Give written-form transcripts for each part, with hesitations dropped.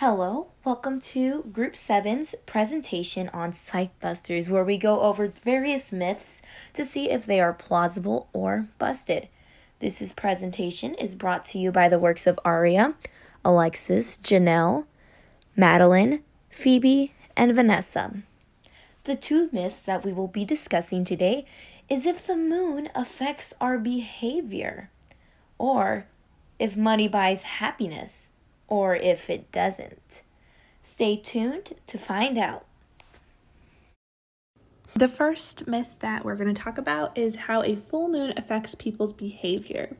Hello, welcome to Group 7's presentation on PsychBusters, where we go over various myths to see if they are plausible or busted. This presentation is brought to you by the works of Aria, Alexis, Janelle, Madeline, Phoebe, and Vanessa. The two myths that we will be discussing today is if the moon affects our behavior, or if money buys happiness, or if it doesn't. Stay tuned to find out. The first myth that we're going to talk about is how a full moon affects people's behavior.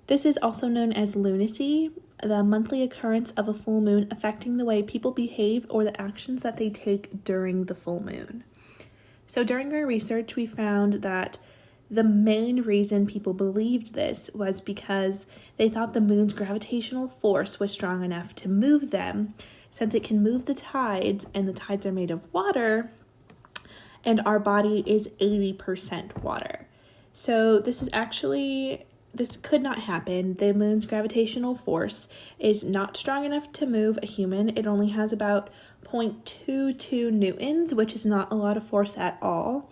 This is also known as lunacy, the monthly occurrence of a full moon affecting the way people behave or the actions that they take during the full moon. So during our research, we found that the main reason people believed this was because they thought the moon's gravitational force was strong enough to move them, since it can move the tides, and the tides are made of water, and our body is 80% water. So this could not happen. The moon's gravitational force is not strong enough to move a human. It only has about 0.22 newtons, which is not a lot of force at all.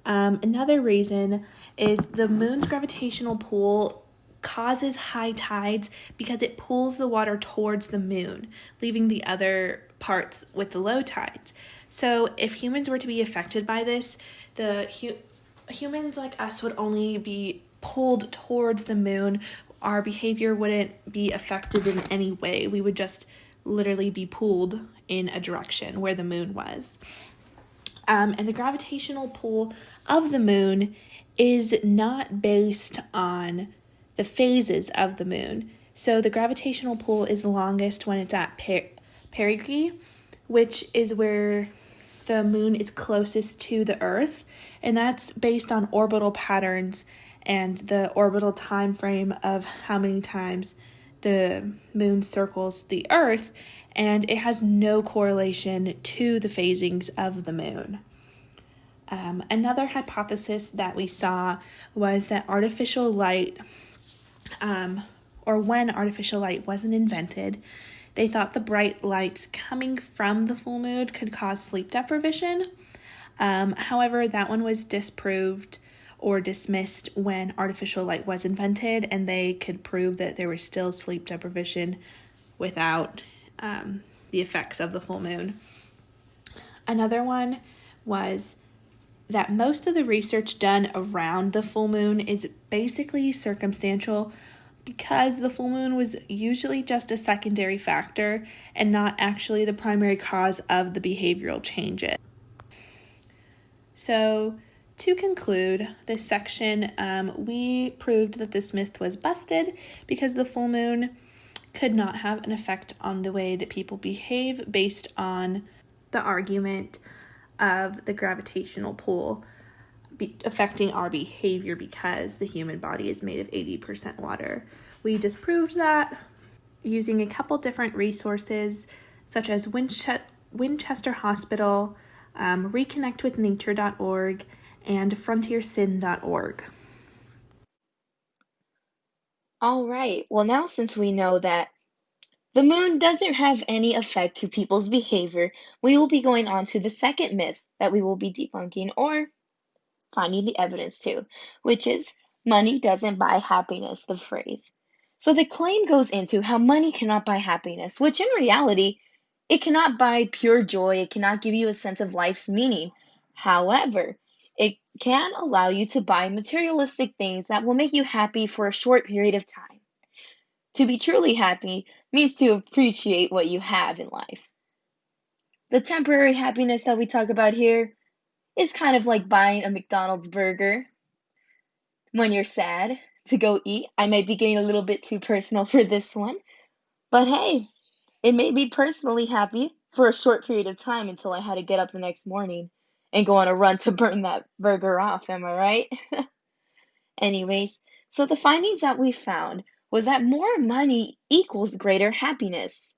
Another reason is the moon's gravitational pull causes high tides because it pulls the water towards the moon, leaving the other parts with the low tides. So if humans were to be affected by this, humans like us would only be pulled towards the moon. Our behavior wouldn't be affected in any way. We would just literally be pulled in a direction where the moon was. And the gravitational pull of the moon is not based on the phases of the moon. So the gravitational pull is longest when it's at perigee, which is where the moon is closest to the Earth, and that's based on orbital patterns and the orbital time frame of how many times the moon circles the Earth, and it has no correlation to the phasings of the moon. Another hypothesis that we saw was that artificial light, or when artificial light wasn't invented, they thought the bright lights coming from the full moon could cause sleep deprivation. However, that one was disproved or dismissed when artificial light was invented, and they could prove that there was still sleep deprivation without the effects of the full moon. Another one was that most of the research done around the full moon is basically circumstantial, because the full moon was usually just a secondary factor and not actually the primary cause of the behavioral changes. So to conclude this section, we proved that this myth was busted because the full moon could not have an effect on the way that people behave based on the argument of the gravitational pull affecting our behavior because the human body is made of 80% water. We disproved that using a couple different resources such as Winchester Hospital, reconnectwithnature.org, and frontiersin.org. All right, well, now since we know that the moon doesn't have any effect to people's behavior, we will be going on to the second myth that we will be debunking or finding the evidence to, which is money doesn't buy happiness, the phrase. So the claim goes into how money cannot buy happiness, which in reality, it cannot buy pure joy, it cannot give you a sense of life's meaning. However, it can allow you to buy materialistic things that will make you happy for a short period of time. To be truly happy means to appreciate what you have in life. The temporary happiness that we talk about here is kind of like buying a McDonald's burger when you're sad to go eat. I might be getting a little bit too personal for this one, but hey, it made me personally happy for a short period of time until I had to get up the next morning and go on a run to burn that burger off, am I right? Anyways, so the findings that we found was that more money equals greater happiness.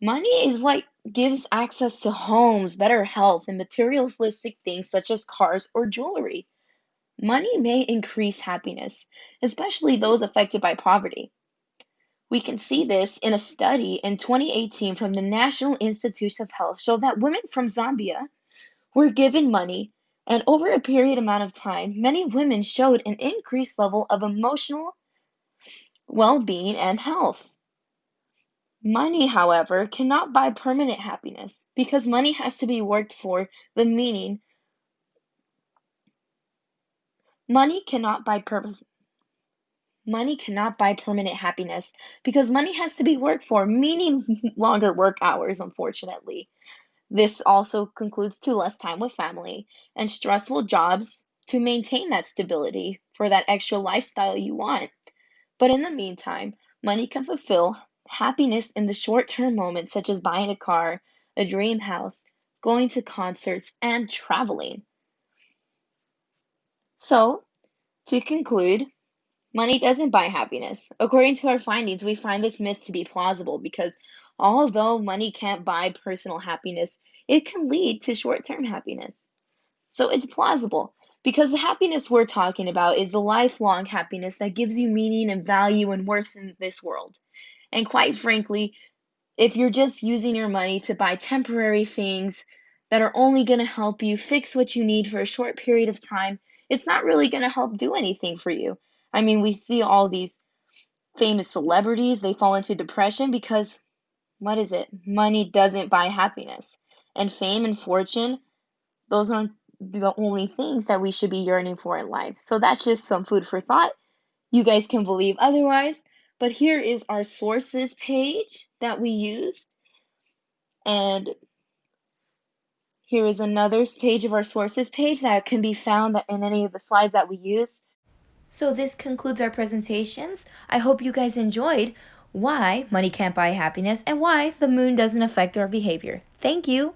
Money is what gives access to homes, better health, and materialistic things such as cars or jewelry. Money may increase happiness, especially those affected by poverty. We can see this in a study in 2018 from the National Institutes of Health showed that women from Zambia were given money, and over a period amount of time, many women showed an increased level of emotional well-being and health. Money, however, cannot buy permanent happiness because money has to be worked for. The meaning money cannot buy money cannot buy permanent happiness because money has to be worked for, meaning longer work hours, unfortunately. This also concludes to less time with family and stressful jobs to maintain that stability for that extra lifestyle you want. But in the meantime, money can fulfill happiness in the short term moments, such as buying a car, a dream house, going to concerts, and traveling. So, to conclude, money doesn't buy happiness. According to our findings, we find this myth to be plausible because although money can't buy personal happiness, it can lead to short term happiness. So it's plausible because the happiness we're talking about is the lifelong happiness that gives you meaning and value and worth in this world. And quite frankly, if you're just using your money to buy temporary things that are only going to help you fix what you need for a short period of time, it's not really going to help do anything for you. I mean, we see all these famous celebrities, they fall into depression because what is it? Money doesn't buy happiness. And fame and fortune, those aren't the only things that we should be yearning for in life. So that's just some food for thought. You guys can believe otherwise, but here is our sources page that we used. And here is another page of our sources page that can be found in any of the slides that we use. So this concludes our presentations. I hope you guys enjoyed why money can't buy happiness and why the moon doesn't affect our behavior. Thank you.